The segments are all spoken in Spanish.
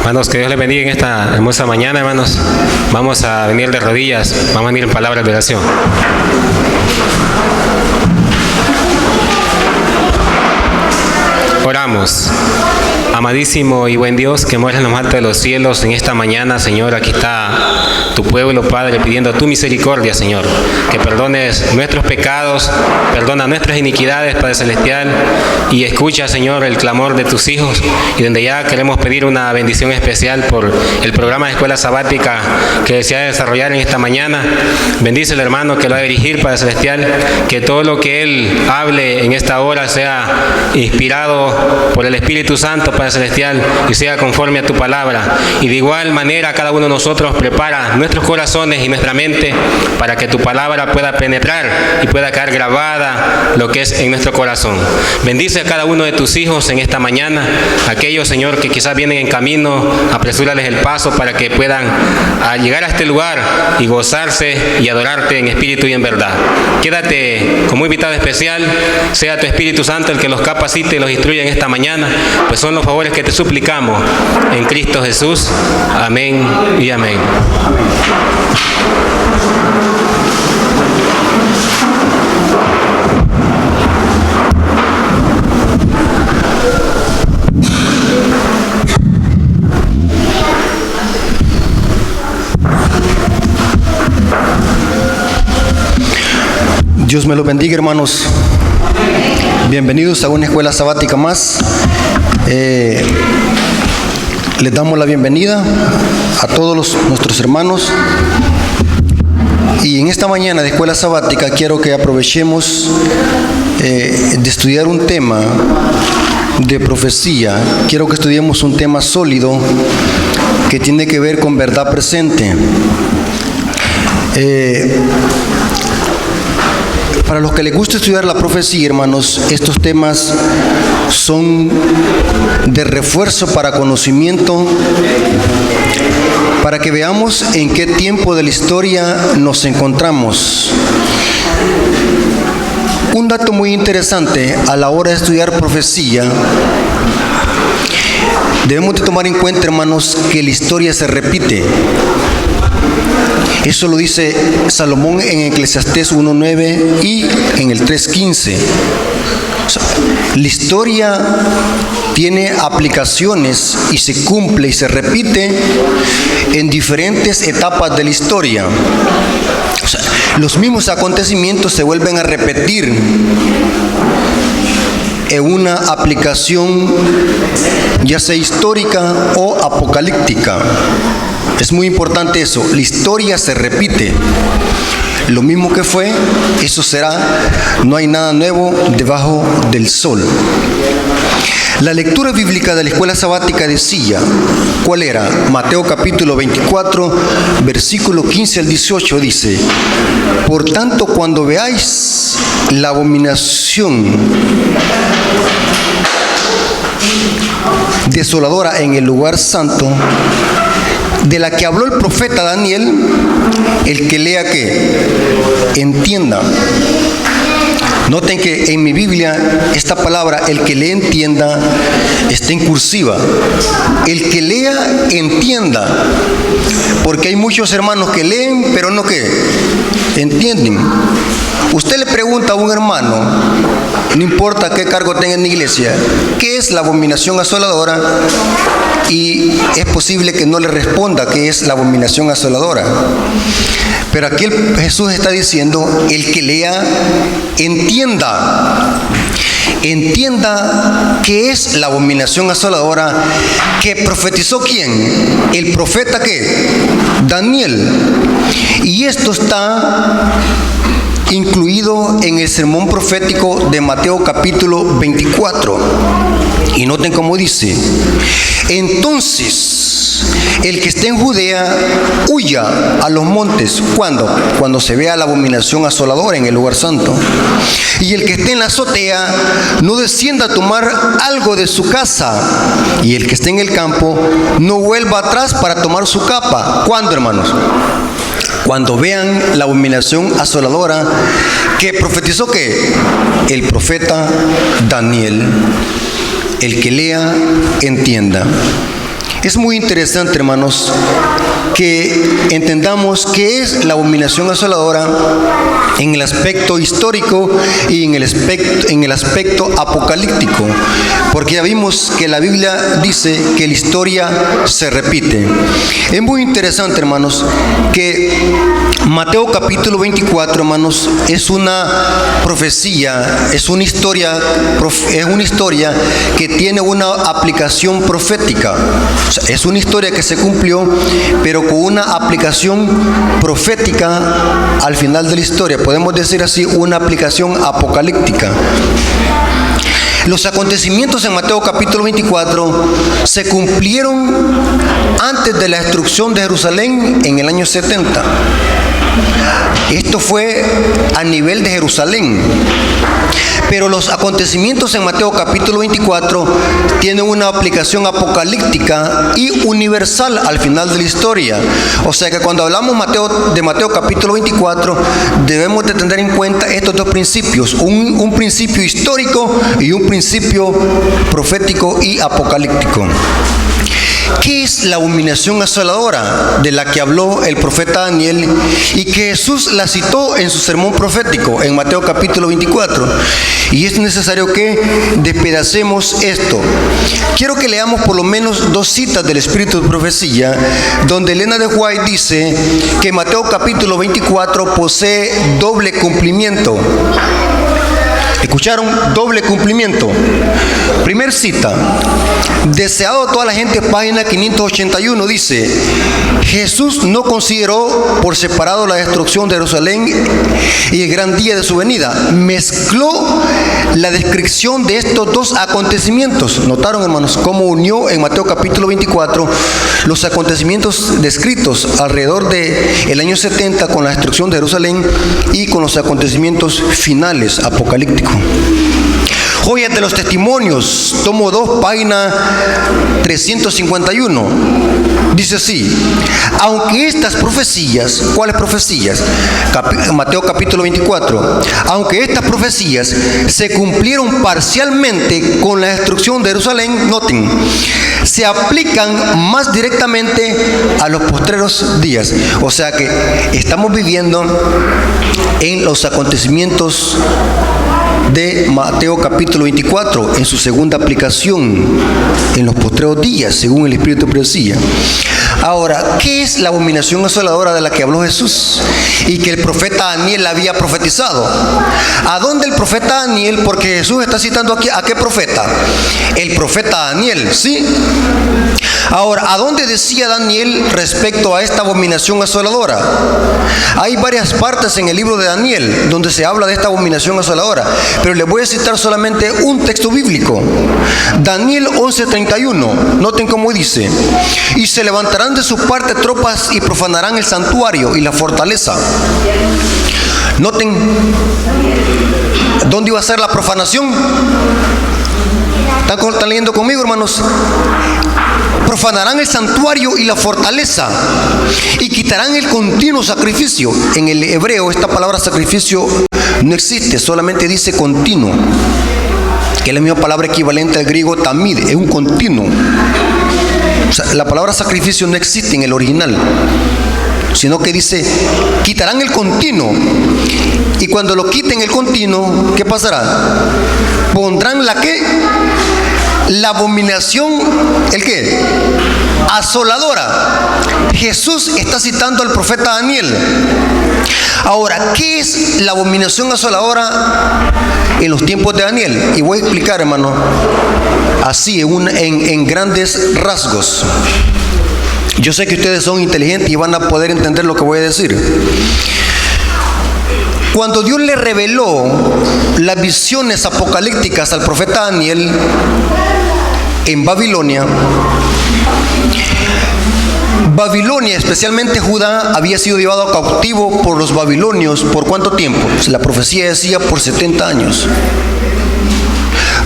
Hermanos, que Dios les bendiga en esta hermosa mañana, hermanos. Vamos a venir de rodillas, vamos a venir en palabras de oración. Oramos. Amadísimo y buen Dios, que moras en los altos de los cielos, en esta mañana, Señor, aquí está tu pueblo, Padre, pidiendo tu misericordia, Señor, que perdones nuestros pecados, perdona nuestras iniquidades, Padre Celestial, y escucha, Señor, el clamor de tus hijos, y donde ya queremos pedir una bendición especial por el programa de escuela sabática que se ha de desarrollar en esta mañana. Bendice al hermano que lo va a dirigir, Padre Celestial, que todo lo que él hable en esta hora sea inspirado por el Espíritu Santo, Padre Celestial, y sea conforme a tu palabra. Y de igual manera cada uno de nosotros prepara nuestros corazones y nuestra mente para que tu palabra pueda penetrar y pueda quedar grabada lo que es en nuestro corazón. Bendice a cada uno de tus hijos en esta mañana, aquellos, Señor, que quizás vienen en camino, apresúrales el paso para que puedan llegar a este lugar y gozarse y adorarte en espíritu y en verdad. Quédate como invitado especial, sea tu Espíritu Santo el que los capacite y los instruya en esta mañana, pues son los favores que te suplicamos en Cristo Jesús. Amén y amén. Dios me los bendiga, hermanos. Bienvenidos a una escuela sabática más. Les damos la bienvenida a todos nuestros hermanos. Y en esta mañana de escuela sabática quiero que aprovechemos de estudiar un tema de profecía. Quiero que estudiemos un tema sólido que tiene que ver con verdad presente. Para los que les gusta estudiar la profecía, hermanos, estos temas son de refuerzo para conocimiento, para que veamos en qué tiempo de la historia nos encontramos. Un dato muy interesante a la hora de estudiar profecía, debemos de tomar en cuenta, hermanos, que la historia se repite. Eso lo dice Salomón en Eclesiastés 1:9 y en el 3:15. La historia tiene aplicaciones y se cumple y se repite en diferentes etapas de la historia. Los mismos acontecimientos se vuelven a repetir en una aplicación ya sea histórica o apocalíptica. Es muy importante eso, la historia se repite. Lo mismo que fue, eso será, no hay nada nuevo debajo del sol. La lectura bíblica de la escuela sabática decía, ¿cuál era? Mateo capítulo 24, versículo 15 al 18 dice: por tanto, cuando veáis la abominación desoladora en el lugar santo, de la que habló el profeta Daniel, el que lea que entienda. Noten que en mi Biblia esta palabra, el que lee entienda, está en cursiva. El que lea entienda, porque hay muchos hermanos que leen, pero no que entienden. Usted le pregunta a un hermano, no importa qué cargo tenga en la iglesia, ¿qué es la abominación asoladora? Y es posible que no le responda qué es la abominación asoladora. Pero aquí Jesús está diciendo, el que lea, entienda. Entienda qué es la abominación asoladora que profetizó ¿quién? El profeta ¿qué? Daniel. Y esto está incluido en el sermón profético de Mateo capítulo 24. Y noten cómo dice: entonces el que esté en Judea huya a los montes. ¿Cuándo? Cuando se vea la abominación asoladora en el lugar santo. Y el que esté en la azotea no descienda a tomar algo de su casa. Y el que esté en el campo no vuelva atrás para tomar su capa. ¿Cuándo, hermanos? Cuando vean la abominación asoladora que profetizó ¿qué? El profeta Daniel. El que lea, entienda. Es muy interesante, hermanos, que entendamos qué es la abominación asoladora en el aspecto histórico y en el aspecto apocalíptico, porque ya vimos que la Biblia dice que la historia se repite. Es muy interesante, hermanos, que Mateo capítulo 24, hermanos, es una profecía, es una historia que tiene una aplicación profética. O sea, es una historia que se cumplió, pero con una aplicación profética al final de la historia. Podemos decir así, una aplicación apocalíptica. Los acontecimientos en Mateo capítulo 24 se cumplieron antes de la destrucción de Jerusalén en el año 70. Esto fue a nivel de Jerusalén. Pero los acontecimientos en Mateo capítulo 24 tienen una aplicación apocalíptica y universal al final de la historia. O sea que cuando hablamos de Mateo capítulo 24, debemos de tener en cuenta estos dos principios, un principio histórico y un principio profético y apocalíptico. ¿Qué es la abominación asoladora de la que habló el profeta Daniel y que Jesús la citó en su sermón profético en Mateo capítulo 24? Y es necesario que despedacemos esto. Quiero que leamos por lo menos dos citas del Espíritu de Profecía, donde Elena de White dice que Mateo capítulo 24 posee doble cumplimiento. ¿Escucharon? Doble cumplimiento. Primer cita, deseado toda la gente, página 581, dice: Jesús no consideró por separado la destrucción de Jerusalén y el gran día de su venida. Mezcló la descripción de estos dos acontecimientos. ¿Notaron, hermanos, cómo unió en Mateo capítulo 24 los acontecimientos descritos alrededor del año 70 con la destrucción de Jerusalén y con los acontecimientos finales apocalípticos? Joyas de los Testimonios, tomo 2, página 351. Dice así: aunque estas profecías, ¿cuáles profecías? Mateo capítulo 24. Aunque estas profecías se cumplieron parcialmente con la destrucción de Jerusalén, noten, se aplican más directamente a los postreros días. O sea que estamos viviendo en los acontecimientos de Mateo capítulo 24 en su segunda aplicación en los postreros días, según el Espíritu de Profecía. Ahora, ¿qué es la abominación asoladora de la que habló Jesús y que el profeta Daniel había profetizado? ¿A dónde el profeta Daniel? Porque Jesús está citando aquí ¿a qué profeta? El profeta Daniel, ¿sí? Ahora, ¿a dónde decía Daniel respecto a esta abominación asoladora? Hay varias partes en el libro de Daniel donde se habla de esta abominación asoladora, pero les voy a citar solamente un texto bíblico. Daniel 11:31. Noten cómo dice: y se levantarán de su parte tropas y profanarán el santuario y la fortaleza. Noten, ¿dónde iba a ser la profanación? ¿Están leyendo conmigo, hermanos? Profanarán el santuario y la fortaleza y quitarán el continuo sacrificio. En el hebreo esta palabra sacrificio no existe, solamente dice continuo, que es la misma palabra equivalente al griego tamid, es un continuo. O sea, la palabra sacrificio no existe en el original, sino que dice, quitarán el continuo. Y cuando lo quiten el continuo, ¿qué pasará? Pondrán la ¿qué? La abominación, ¿el qué? Asoladora. Jesús está citando al profeta Daniel. Ahora, ¿qué es la abominación asoladora en los tiempos de Daniel? Y voy a explicar, hermano, así en grandes rasgos. Yo sé que ustedes son inteligentes y van a poder entender lo que voy a decir. Cuando Dios le reveló las visiones apocalípticas al profeta Daniel en Babilonia, especialmente Judá, había sido llevado cautivo por los babilonios. ¿Por cuánto tiempo? Pues la profecía decía por 70 años.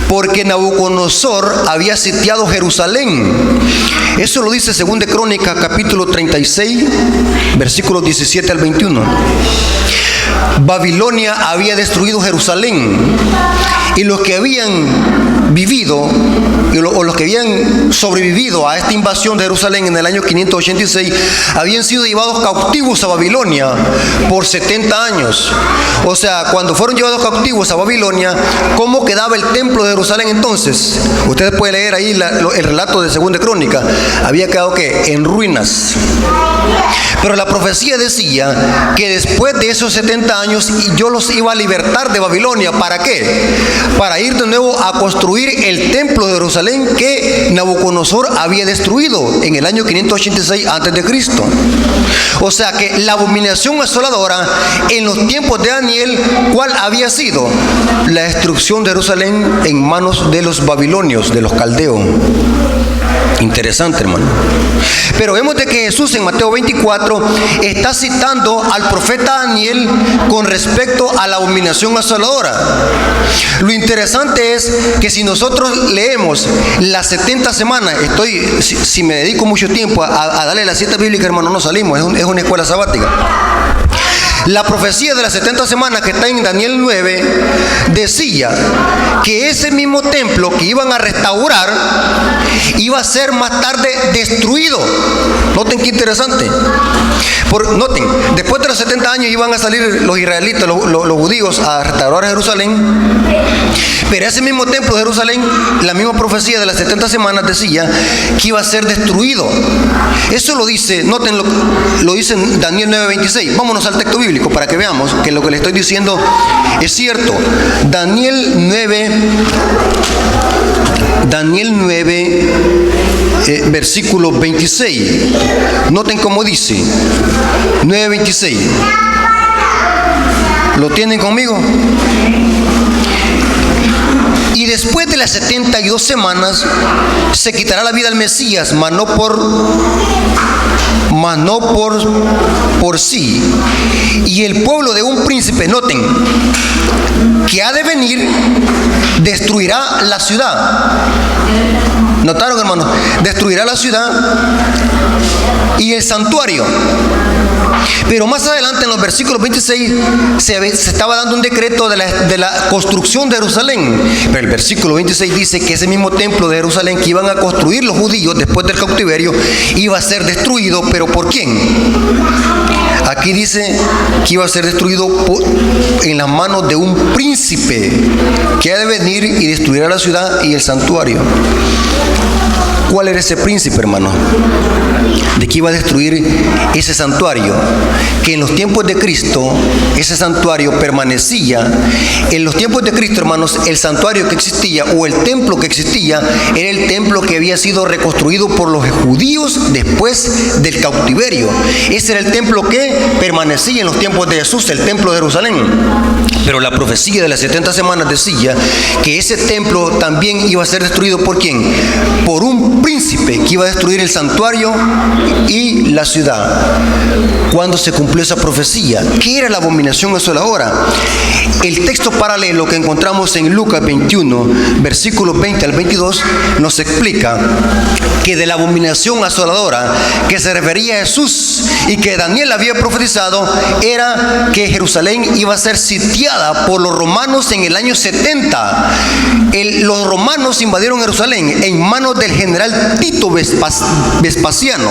Porque Nabucodonosor había sitiado Jerusalén. Eso lo dice 2 de Crónicas, capítulo 36, versículos 17 al 21. Babilonia había destruido Jerusalén y los que habían vivido, o los que habían sobrevivido a esta invasión de Jerusalén en el año 586, habían sido llevados cautivos a Babilonia por 70 años. O sea, cuando fueron llevados cautivos a Babilonia, ¿cómo quedaba el templo de Jerusalén entonces? Ustedes pueden leer ahí el relato de Segunda Crónica. Había quedado ¿qué? En ruinas. Pero la profecía decía que después de esos 70 años yo los iba a libertar de Babilonia. ¿Para qué? Para ir de nuevo a construir el templo de Jerusalén que Nabucodonosor había destruido en el año 586 a.C. O sea que la abominación asoladora en los tiempos de Daniel, ¿cuál había sido? La destrucción de Jerusalén en manos de los babilonios, de los caldeos. Interesante, hermano. Pero vemos de que Jesús en Mateo 24 está citando al profeta Daniel con respecto a la abominación asoladora. Lo interesante es que si nosotros leemos las 70 semanas, si me dedico mucho tiempo a darle la cita bíblica, hermano, no salimos, es una escuela sabática. La profecía de las 70 semanas que está en Daniel 9 decía que ese mismo templo que iban a restaurar iba a ser más tarde destruido. Noten qué interesante. Noten, después de los 70 años iban a salir los israelitas, los judíos, a restaurar Jerusalén. Pero ese mismo templo de Jerusalén, la misma profecía de las 70 semanas decía que iba a ser destruido. Eso lo dice, noten, lo dice en Daniel 9:26. Vámonos al texto bíblico para que veamos que lo que le estoy diciendo es cierto. Daniel 9, versículo 26. Noten cómo dice. 9:26. ¿Lo tienen conmigo? Y después de las 72 semanas se quitará la vida al Mesías, mas no por sí. Y el pueblo de un príncipe, noten, que ha de venir, destruirá la ciudad. ¿Notaron, hermanos? Destruirá la ciudad y el santuario. Pero más adelante en los versículos 26 se estaba dando un decreto de la construcción de Jerusalén. Pero el versículo 26 dice que ese mismo templo de Jerusalén que iban a construir los judíos después del cautiverio iba a ser destruido. ¿Pero por quién? Aquí dice que iba a ser destruido en las manos de un príncipe que ha de venir y destruirá la ciudad y el santuario. ¿Cuál era ese príncipe, hermano? De que iba a destruir ese santuario, que en los tiempos de Cristo ese santuario permanecía. En los tiempos de Cristo, hermanos, el santuario que existía o el templo que existía era el templo que había sido reconstruido por los judíos después del cautiverio. Ese era el templo que permanecía en los tiempos de Jesús, el templo de Jerusalén. Pero la profecía de las 70 semanas decía que ese templo también iba a ser destruido. ¿Por quién? Por un príncipe que iba a destruir el santuario y la ciudad. ¿Cuándo se cumplió esa profecía? ¿Qué era la abominación asoladora? El texto paralelo que encontramos en Lucas 21, versículos 20 al 22, nos explica que de la abominación asoladora que se refería a Jesús y que Daniel había profetizado era que Jerusalén iba a ser sitiada por los romanos en el año 70. Los romanos invadieron Jerusalén en manos del general Tito Vespasiano.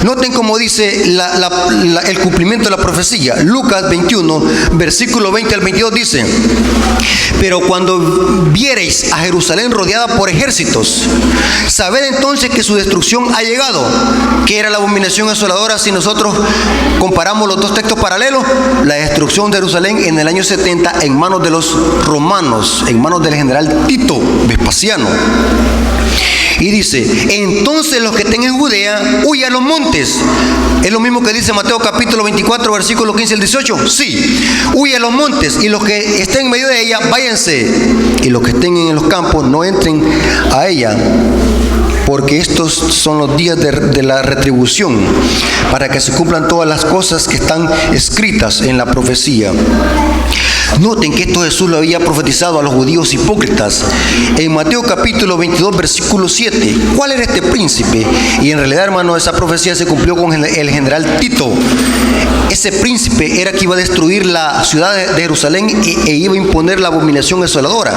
Noten cómo dice el cumplimiento de la profecía. Lucas 21, versículo 20 al 22 dice: pero cuando viereis a Jerusalén rodeada por ejércitos, sabed entonces que su destrucción ha llegado. ¿Qué era la abominación asoladora? Si nosotros comparamos los dos textos paralelos, la destrucción de Jerusalén en el año 70 en manos de los romanos, en manos del general Tito Vespasiano. Y dice: entonces los que estén en Judea, huyan a los montes. Es lo mismo que dice Mateo capítulo 24, versículo 15 al 18. Sí, huyan a los montes, y los que estén en medio de ella, váyanse. Y los que estén en los campos, no entren a ella. porque estos son los días de la retribución, para que se cumplan todas las cosas que están escritas en la profecía. Noten que esto Jesús lo había profetizado a los judíos hipócritas. En Mateo capítulo 22, versículo 7, ¿cuál era este príncipe? Y en realidad, hermano, esa profecía se cumplió con el general Tito. Ese príncipe era que iba a destruir la ciudad de Jerusalén e iba a imponer la abominación desoladora.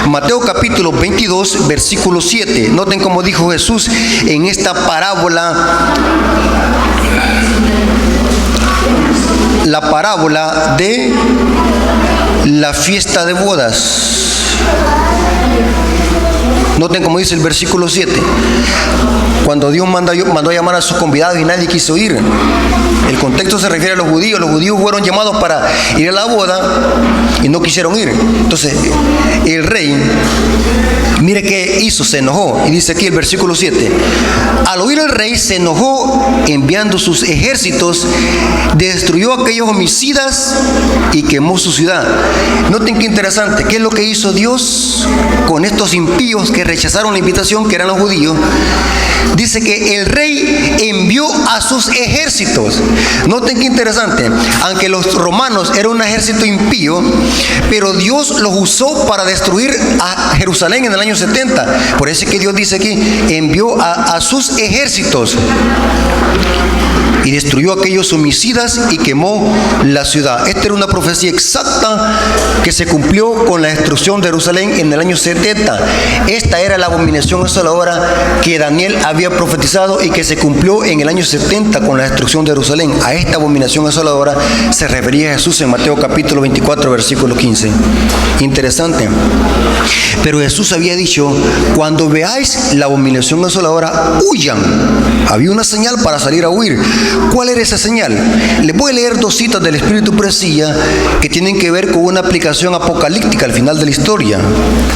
Mateo capítulo 22, versículo 7. Noten cómo dijo Jesús en esta parábola, la parábola de la fiesta de bodas. Noten cómo dice el versículo 7. Cuando Dios mandó a llamar a sus convidados y nadie quiso ir. El contexto se refiere a los judíos. Los judíos fueron llamados para ir a la boda y no quisieron ir. Entonces, el rey, mire qué hizo, se enojó. Y dice aquí el versículo 7. Al oír el rey se enojó, enviando sus ejércitos, destruyó a aquellos homicidas y quemó su ciudad. Noten qué interesante. ¿Qué es lo que hizo Dios con estos impíos que rechazaron la invitación, que eran los judíos? Dice que el rey envió a sus ejércitos. Noten qué interesante. Aunque los romanos eran un ejército impío, pero Dios los usó para destruir a Jerusalén en el año 70. Por eso es que Dios dice aquí, envió a sus ejércitos y destruyó a aquellos homicidas y quemó la ciudad. Esta era una profecía exacta que se cumplió con la destrucción de Jerusalén en el año 70. Esta era la abominación desoladora que Daniel había profetizado y que se cumplió en el año 70 con la destrucción de Jerusalén. A esta abominación desoladora se refería Jesús en Mateo capítulo 24, versículo 15. Interesante. Pero Jesús había dicho, cuando veáis la abominación desoladora, huyan. Había una señal para salir a huir. ¿Cuál era esa señal? Les voy a leer dos citas del Espíritu Profecía que tienen que ver con una aplicación apocalíptica al final de la historia,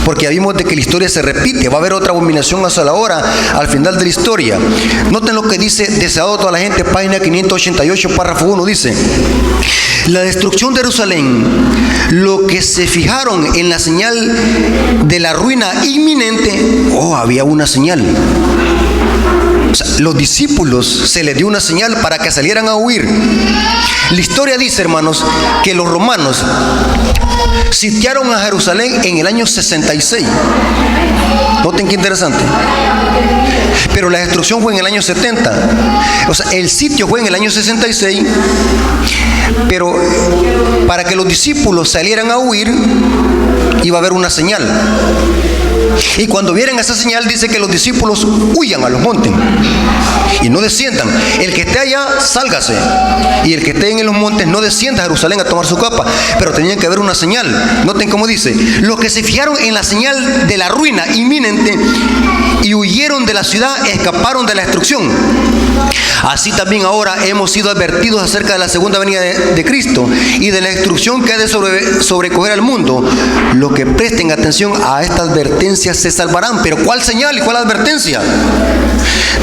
porque ya vimos de que la historia se repite, va a haber otra abominación asoladora al final de la historia. Noten lo que dice Deseado a toda la gente, página 588, párrafo 1, dice: la destrucción de Jerusalén, lo que se fijaron en la señal de la ruina inminente, había una señal. O sea, los discípulos se les dio una señal para que salieran a huir. La historia dice, hermanos, que los romanos sitiaron a Jerusalén en el año 66. Noten qué interesante. Pero la destrucción fue en el año 70. O sea, el sitio fue en el año 66. Pero para que los discípulos salieran a huir, iba a haber una señal. Y cuando vieran esa señal, dice que los discípulos huyan a los montes y no desciendan. El que esté allá, sálgase. Y el que esté en los montes, no descienda a Jerusalén a tomar su capa. Pero tenían que haber una señal. Noten cómo dice: los que se fijaron en la señal de la ruina inminente y huyeron de la ciudad, escaparon de la destrucción. Así también ahora hemos sido advertidos acerca de la segunda venida de Cristo y de la destrucción que ha de sobrecoger al mundo. Los que presten atención a esta advertencia se salvarán. Pero ¿cuál señal y cuál advertencia?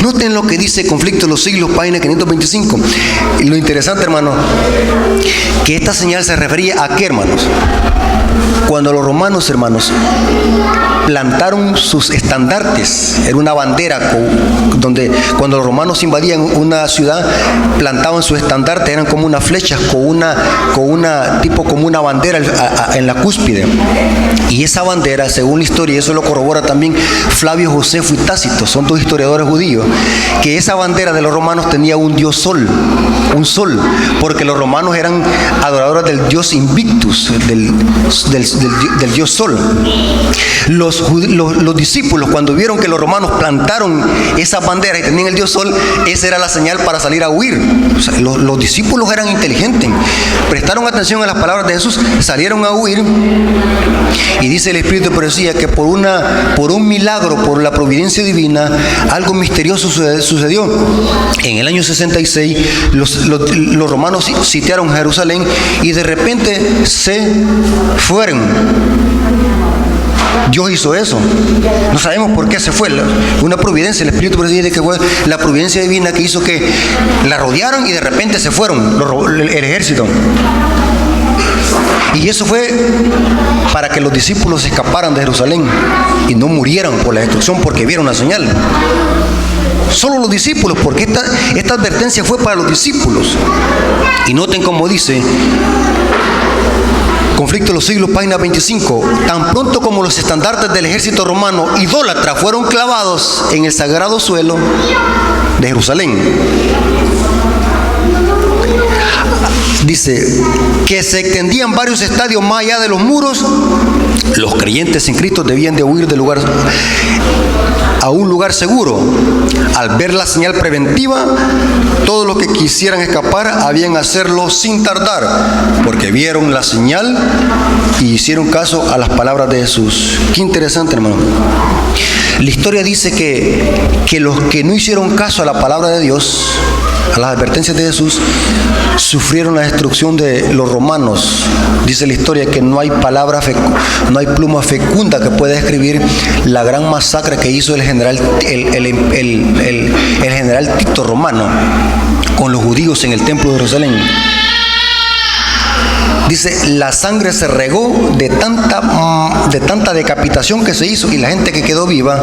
Noten lo que dice Conflicto de los Siglos, página 525. Y lo interesante, hermano, que esta señal se refería a ¿qué, hermanos? Cuando los romanos, hermanos, plantaron sus estandartes, era una bandera donde cuando los romanos invadían una ciudad, plantaban sus estandartes, eran como unas flechas como una bandera en la cúspide. Y esa bandera, según la historia, y eso lo corrobora también Flavio Josefo y Tácito, son dos historiadores judíos, que esa bandera de los romanos tenía un dios sol, un sol, porque los romanos eran adoradores del dios Invictus, del dios sol. Los discípulos, cuando vieron que los romanos plantaron esa bandera y tenían el dios sol, esa era la señal para salir a huir. O sea, los discípulos eran inteligentes, prestaron atención a las palabras de Jesús, salieron a huir. Y dice el Espíritu de Profecía que por un milagro, por la providencia divina, algo misterioso sucedió. En el año 66 los romanos sitiaron Jerusalén y de repente se fueron. Dios hizo eso. No sabemos por qué se fue. Una providencia. El Espíritu dice que fue la providencia divina que hizo que la rodearon y de repente se fueron el ejército. Y eso fue para que los discípulos escaparan de Jerusalén y no murieran por la destrucción porque vieron la señal. Solo los discípulos, porque esta advertencia fue para los discípulos. Y noten cómo dice Conflicto de los Siglos, página 25. Tan pronto como los estandartes del ejército romano idólatra fueron clavados en el sagrado suelo de Jerusalén, dice que se extendían varios estadios más allá de los muros, los creyentes en Cristo debían de huir del lugar a un lugar seguro. Al ver la señal preventiva, todos los que quisieran escapar habían hacerlo sin tardar, porque vieron la señal y hicieron caso a las palabras de Jesús. Qué interesante, hermano. La historia dice que los que no hicieron caso a la palabra de Dios, a las advertencias de Jesús, sufrieron la destrucción de los romanos. Dice la historia que no hay no hay pluma fecunda que pueda describir la gran masacre que hizo el general Tito romano con los judíos en el templo de Jerusalén. Dice, la sangre se regó de tanta decapitación que se hizo, y la gente que quedó viva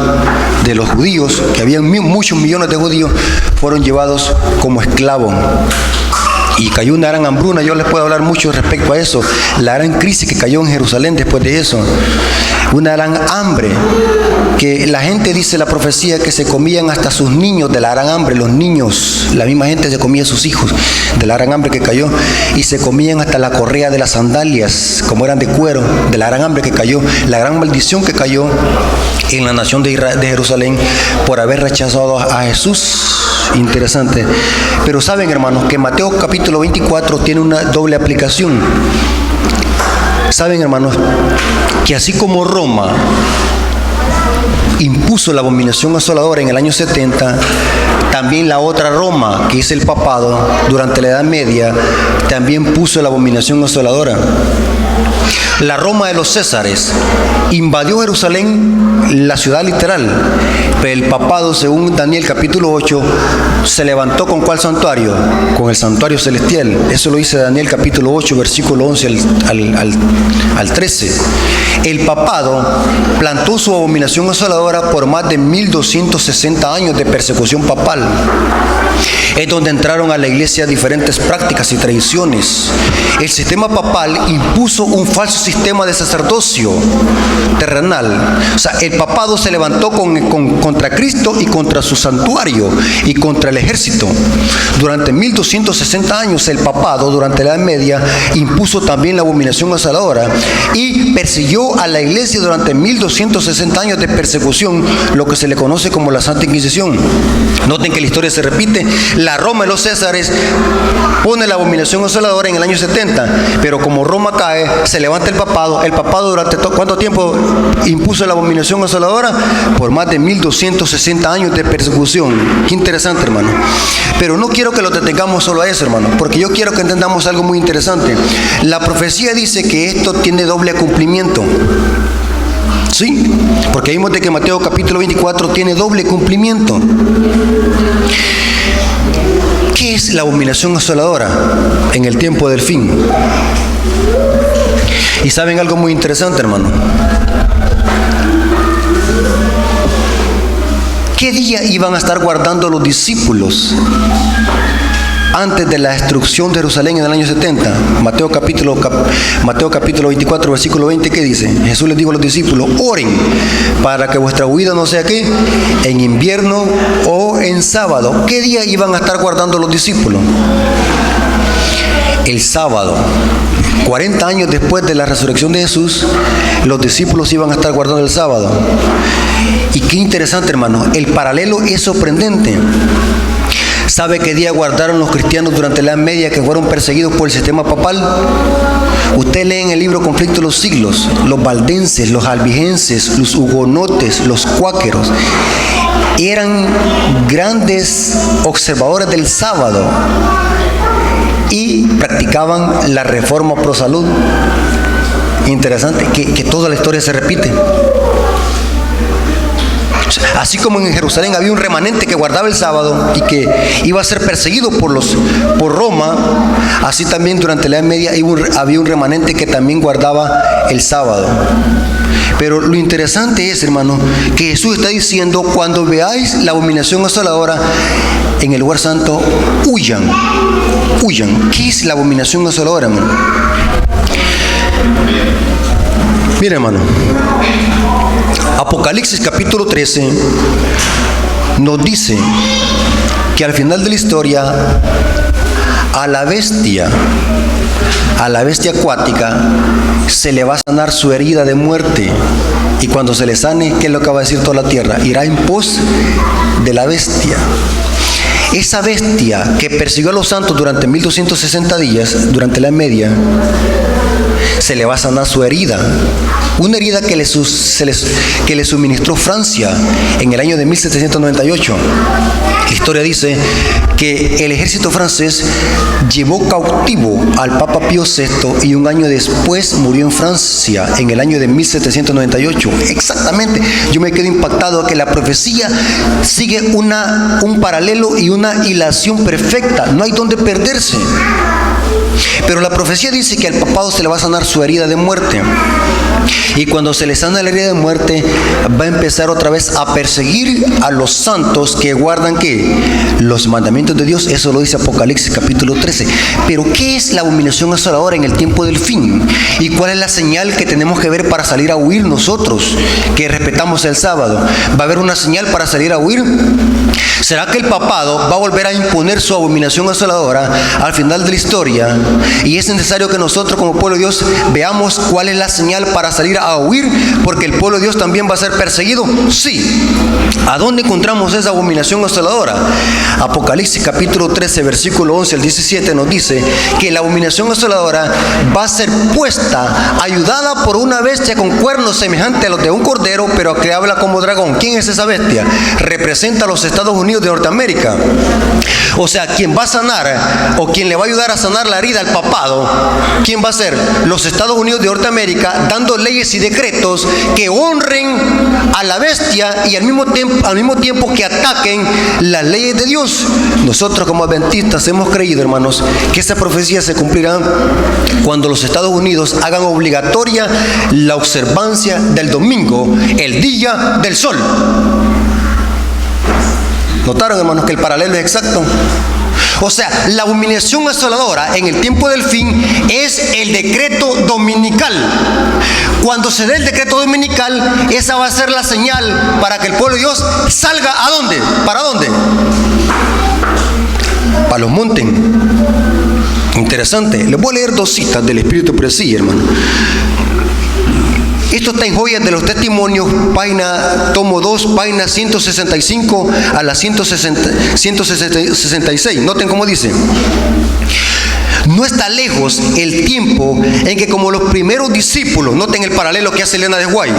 de los judíos, que habían muchos millones de judíos, fueron llevados como esclavos. Y cayó una gran hambruna. Yo les puedo hablar mucho respecto a eso. La gran crisis que cayó en Jerusalén después de eso. Una gran hambre. Que la gente, dice la profecía, que se comían hasta sus niños de la gran hambre. Los niños, la misma gente se comía a sus hijos de la gran hambre que cayó. Y se comían hasta la correa de las sandalias, como eran de cuero, de la gran hambre que cayó. La gran maldición que cayó en la nación de Jerusalén por haber rechazado a Jesús. Interesante. Pero saben, hermanos, que Mateo capítulo 24 tiene una doble aplicación. Saben, hermanos, que así como Roma impuso la abominación asoladora en el año 70, también la otra Roma, que es el papado, durante la Edad Media, también puso la abominación asoladora. La Roma de los Césares invadió Jerusalén, la ciudad literal, pero el papado, según Daniel capítulo 8, se levantó ¿con cuál santuario? Con el santuario celestial. Eso lo dice Daniel capítulo 8, versículo 11 al 13. El papado plantó su abominación asoladora por más de 1260 años de persecución papal. Es donde entraron a la iglesia diferentes prácticas y tradiciones. El sistema papal impuso un falso sistema de sacerdocio terrenal. O sea, el papado se levantó contra Cristo y contra su santuario y contra el ejército. Durante 1260 años el papado, durante la Edad Media, impuso también la abominación asoladora y persiguió a la iglesia durante 1260 años de persecución, lo que se le conoce como la Santa Inquisición. Noten que la historia se repite. La Roma de los Césares pone la abominación asoladora en el año 70, pero como Roma cae, se levanta el papado. El papado durante ¿cuánto tiempo impuso la abominación asoladora? Por más de 1260 años de persecución. Qué interesante, hermano. Pero no quiero que lo detengamos solo a eso, hermano, porque yo quiero que entendamos algo muy interesante. La profecía dice que esto tiene doble cumplimiento. Sí, porque vimos de que Mateo capítulo 24 tiene doble cumplimiento. ¿Qué es la abominación asoladora en el tiempo del fin? Y saben algo muy interesante, hermano. ¿Qué día iban a estar guardando los discípulos antes de la destrucción de Jerusalén en el año 70? Mateo capítulo 24, versículo 20, ¿qué dice? Jesús les dijo a los discípulos: oren para que vuestra huida no sea ¿qué? En invierno o en sábado. ¿Qué día iban a estar guardando los discípulos? El sábado. 40 años después de la resurrección de Jesús, los discípulos iban a estar guardando el sábado. Y qué interesante, hermano, el paralelo es sorprendente. ¿Sabe qué día guardaron los cristianos durante la Edad Media que fueron perseguidos por el sistema papal? Usted lee en el libro Conflicto de los Siglos, los valdenses, los albigenses, los hugonotes, los cuáqueros, eran grandes observadores del sábado y practicaban la reforma pro salud. Interesante que toda la historia se repite. Así como en Jerusalén había un remanente que guardaba el sábado y que iba a ser perseguido por Roma, así también durante la Edad Media había un remanente que también guardaba el sábado. Pero lo interesante es, hermano, que Jesús está diciendo: cuando veáis la abominación asoladora en el lugar santo, huyan, huyan. ¿Qué es la abominación asoladora, hermano? Mira, hermano, Apocalipsis capítulo 13 nos dice que al final de la historia a la bestia acuática se le va a sanar su herida de muerte. Y cuando se le sane, ¿qué es lo que va a decir toda la tierra? Irá en pos de la bestia. Esa bestia que persiguió a los santos durante 1260 días, durante la media, se le va a sanar su herida. Una herida que le suministró Francia en el año de 1798. La historia dice que el ejército francés llevó cautivo al Papa Pío VI y un año después murió en Francia, en el año de 1798. Exactamente. Yo me quedo impactado que la profecía sigue un paralelo y una hilación perfecta. No hay donde perderse. Pero la profecía dice que al papado se le va a sanar su herida de muerte. Y cuando se le sana la herida de muerte, va a empezar otra vez a perseguir a los santos que guardan ¿qué? Los mandamientos de Dios. Eso lo dice Apocalipsis capítulo 13. Pero ¿qué es la abominación asoladora en el tiempo del fin? ¿Y cuál es la señal que tenemos que ver para salir a huir nosotros, que respetamos el sábado? ¿Va a haber una señal para salir a huir? ¿Será que el papado va a volver a imponer su abominación asoladora al final de la historia? Y es necesario que nosotros como pueblo de Dios veamos cuál es la señal para salir a huir, porque el pueblo de Dios también va a ser perseguido. Sí. ¿A dónde encontramos esa abominación asoladora? Apocalipsis capítulo 13, versículo 11 al 17 nos dice que la abominación asoladora va a ser puesta, ayudada por una bestia con cuernos semejantes a los de un cordero, pero que habla como dragón. ¿Quién es esa bestia? Representa a los Estados Unidos de Norteamérica. O sea, quien va a sanar o quien le va a ayudar a sanar la herida al papado, ¿quién va a ser? Los Estados Unidos de Norteamérica, dando leyes y decretos que honren a la bestia y al mismo tiempo que ataquen las leyes de Dios. Nosotros como adventistas hemos creído, hermanos, que esa profecía se cumplirá cuando los Estados Unidos hagan obligatoria la observancia del domingo, el día del sol. ¿Notaron, hermanos, que el paralelo es exacto? O sea, la abominación asoladora en el tiempo del fin es el decreto dominical. Cuando se dé el decreto dominical, esa va a ser la señal para que el pueblo de Dios salga. ¿A dónde? ¿Para dónde? Para los montes. Interesante. Les voy a leer dos citas del Espíritu Presí, hermano. Esto está en Joyas de los Testimonios, tomo 2, página 165 a la 166. Noten cómo dice: no está lejos el tiempo en que, como los primeros discípulos, noten el paralelo que hace Elena de White,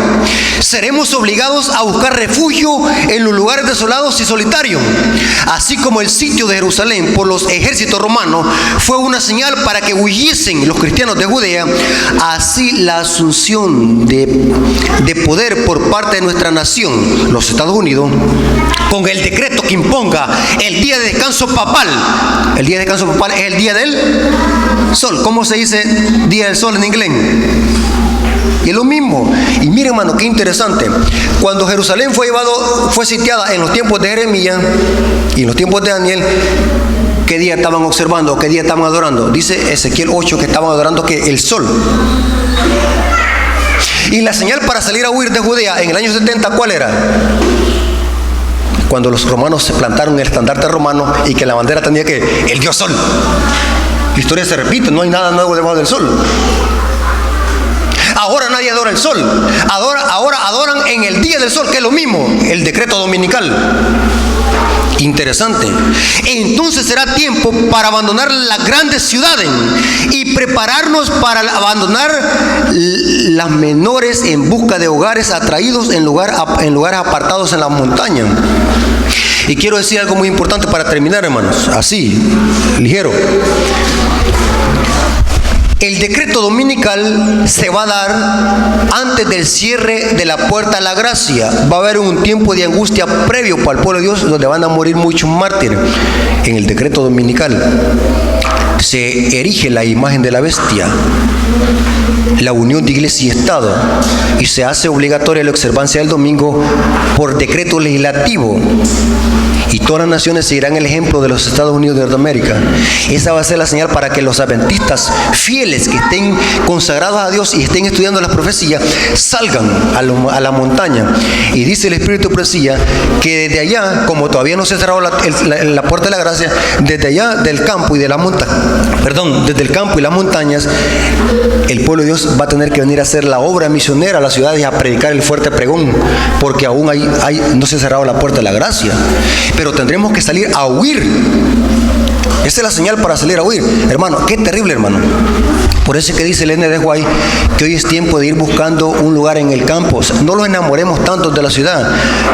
seremos obligados a buscar refugio en los lugares desolados y solitarios. Así como el sitio de Jerusalén por los ejércitos romanos fue una señal para que huyesen los cristianos de Judea, así la asunción de poder por parte de nuestra nación, los Estados Unidos, con el decreto que imponga el día de descanso papal. El día de descanso papal es el día del sol. ¿Cómo se dice día del sol en inglés? Y es lo mismo. Y mire, hermano, qué interesante. Cuando Jerusalén fue sitiada en los tiempos de Jeremías y en los tiempos de Daniel, ¿qué día estaban observando? ¿Qué día estaban adorando? Dice Ezequiel 8 que estaban adorando que el sol. Y la señal para salir a huir de Judea en el año 70, ¿cuál era? Cuando los romanos se plantaron el estandarte romano y que la bandera tenía que el dios sol. La historia se repite, no hay nada nuevo debajo del sol. Ahora nadie adora el sol. Ahora adoran en el día del sol, que es lo mismo, el decreto dominical. Interesante. Entonces será tiempo para abandonar las grandes ciudades y prepararnos para abandonar las menores en busca de hogares atraídos en lugares apartados en las montañas. Y quiero decir algo muy importante para terminar, hermanos, así, ligero. El decreto dominical se va a dar antes del cierre de la puerta a la gracia. Va a haber un tiempo de angustia previo para el pueblo de Dios, donde van a morir muchos mártires. En el decreto dominical se erige la imagen de la bestia, la unión de iglesia y Estado, y se hace obligatoria la observancia del domingo por decreto legislativo. Y todas las naciones seguirán el ejemplo de los Estados Unidos de Norteamérica. Esa va a ser la señal para que los adventistas fieles que estén consagrados a Dios y estén estudiando las profecías salgan a la montaña. Y dice el Espíritu de profecía que desde allá, como todavía no se ha cerrado la puerta de la gracia, desde allá del campo y de la montaña, desde el campo y las montañas, el pueblo de Dios va a tener que venir a hacer la obra misionera a las ciudades y a predicar el fuerte pregón, porque aún no se ha cerrado la puerta de la gracia. Pero tendremos que salir a huir. Esa es la señal para salir a huir. Hermano, qué terrible, hermano. Por eso es que dice el N.D. White que hoy es tiempo de ir buscando un lugar en el campo. O sea, no los enamoremos tanto de la ciudad,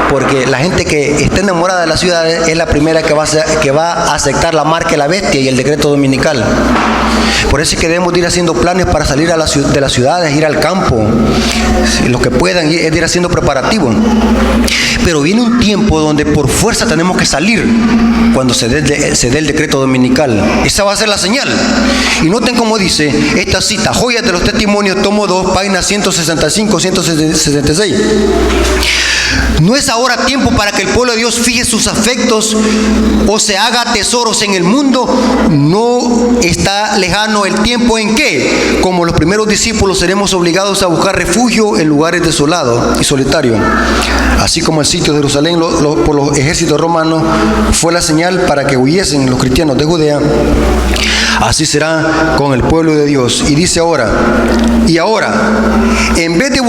porque la gente que está enamorada de la ciudad es la primera que va a aceptar la marca de la bestia y el decreto dominical. Por eso es que debemos ir haciendo planes para salir de las ciudades, ir al campo. Los que puedan es ir haciendo preparativos. Pero viene un tiempo donde por fuerza tenemos que salir cuando se dé el decreto dominical. Esa va a ser la señal. Y noten cómo dice esta cita, Joyas de los Testimonios, tomo 2, páginas 165, 166. No es ahora tiempo para que el pueblo de Dios fije sus afectos o se haga tesoros en el mundo. No está lejano el tiempo en que, como los primeros discípulos, seremos obligados a buscar refugio en lugares desolados y solitarios. Así como el sitio de Jerusalén por los ejércitos romanos fue la señal para que huyesen los cristianos de Judea, así será con el pueblo de Dios. Y dice ahora, en vez de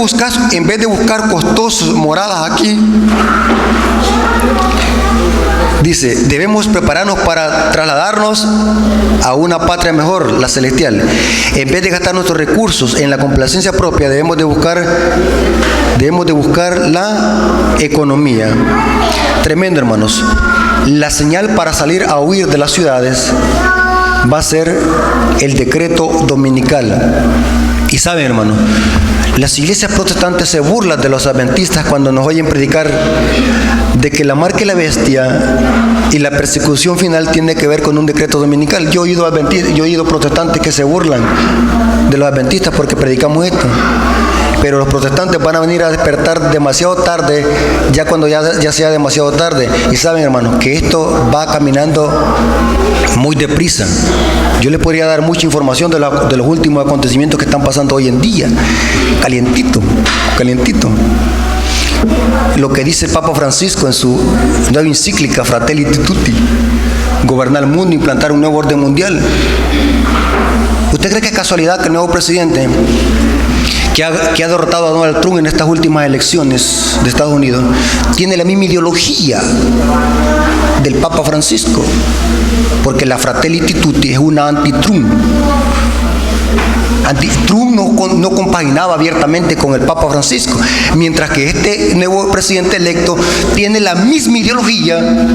buscar costosas moradas aquí, dice, debemos prepararnos para trasladarnos a una patria mejor, la celestial. En vez de gastar nuestros recursos en la complacencia propia, debemos de buscar la economía. Tremendo, hermanos. La señal para salir a huir de las ciudades va a ser el decreto dominical. Y saben, hermano, las iglesias protestantes se burlan de los adventistas cuando nos oyen predicar de que la marca de la bestia y la persecución final tiene que ver con un decreto dominical. Yo he oído protestantes que se burlan de los adventistas porque predicamos esto. Pero los protestantes van a venir a despertar demasiado tarde, ya cuando ya sea demasiado tarde. Y saben, hermanos, que esto va caminando muy deprisa. Yo les podría dar mucha información de los últimos acontecimientos que están pasando hoy en día. Calientito. Lo que dice el Papa Francisco en su nueva encíclica Fratelli Tutti: gobernar el mundo, implantar un nuevo orden mundial. ¿Usted cree que es casualidad que el nuevo presidente que ha derrotado a Donald Trump en estas últimas elecciones de Estados Unidos tiene la misma ideología del Papa Francisco? Porque la Fratelli Tutti es una anti-Trump. Trump no compaginaba abiertamente con el Papa Francisco, mientras que este nuevo presidente electo tiene la misma ideología.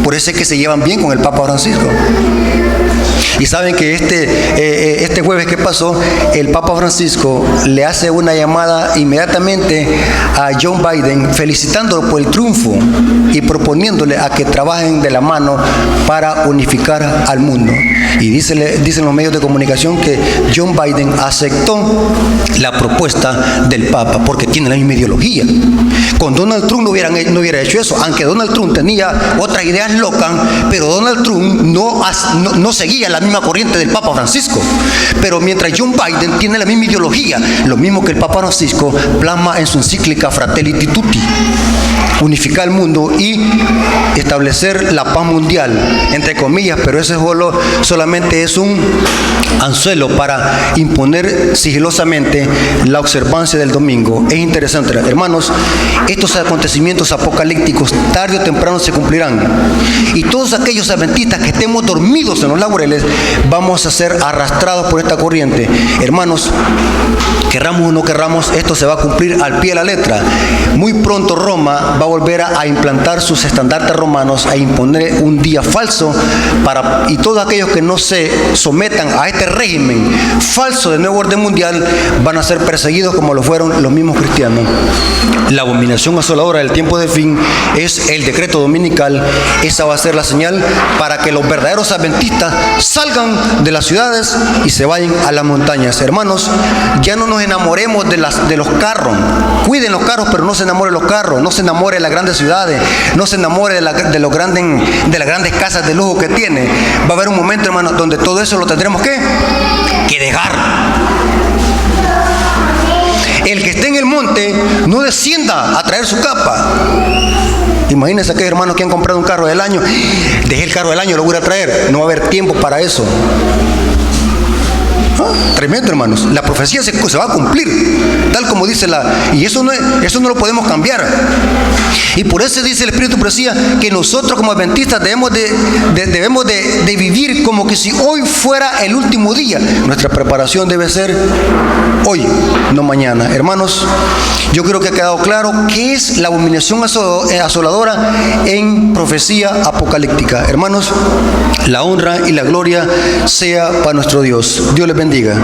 Por eso es que se llevan bien con el Papa Francisco. Y saben que este jueves que pasó, el Papa Francisco le hace una llamada inmediatamente a John Biden, felicitándolo por el triunfo y proponiéndole a que trabajen de la mano para unificar al mundo. Y dicen los medios de comunicación que John Biden aceptó la propuesta del Papa porque tiene la misma ideología. Con Donald Trump no hubiera hecho eso, aunque Donald Trump tenía otras ideas locas, pero Donald Trump no seguía la misma corriente del Papa Francisco. Pero mientras John Biden tiene la misma ideología, lo mismo que el Papa Francisco plasma en su encíclica Fratelli Tutti: unificar el mundo y establecer la paz mundial, entre comillas, pero ese solamente es un anzuelo para imponer sigilosamente la observancia del domingo. Es interesante, hermanos, estos acontecimientos apocalípticos tarde o temprano se cumplirán. Y todos aquellos adventistas que estemos dormidos en los laureles, vamos a ser arrastrados por esta corriente. Hermanos, querramos o no querramos, esto se va a cumplir al pie de la letra. Muy pronto Roma va a volver a implantar sus estandartes romanos, a imponer un día falso y todos aquellos que no se sometan a este régimen falso del nuevo orden mundial van a ser perseguidos como lo fueron los mismos cristianos. La abominación asoladora del tiempo de fin es el decreto dominical. Esa va a ser la señal para que los verdaderos adventistas salgan de las ciudades y se vayan a las montañas. Hermanos, ya no nos enamoremos de los carros. Cuiden los carros, pero no se enamore de los carros. No se enamore de las grandes ciudades. No se enamore de las grandes casas de lujo que tiene. Va a haber un momento, hermanos, donde todo eso lo tendremos que dejar. El que esté en el monte no descienda a traer su capa. Imagínense aquellos hermanos que han comprado un carro del año. Dejé el carro del año, lo voy a traer. No va a haber tiempo para eso. Tremendo, hermanos. La profecía se va a cumplir, tal como dice y eso no lo podemos cambiar. Y por eso dice el Espíritu Profecía que nosotros como adventistas debemos de vivir como que si hoy fuera el último día. Nuestra preparación debe ser hoy, no mañana. Hermanos, yo creo que ha quedado claro qué es la abominación asoladora en profecía apocalíptica. Hermanos, la honra y la gloria sea para nuestro Dios. Dios les bendiga.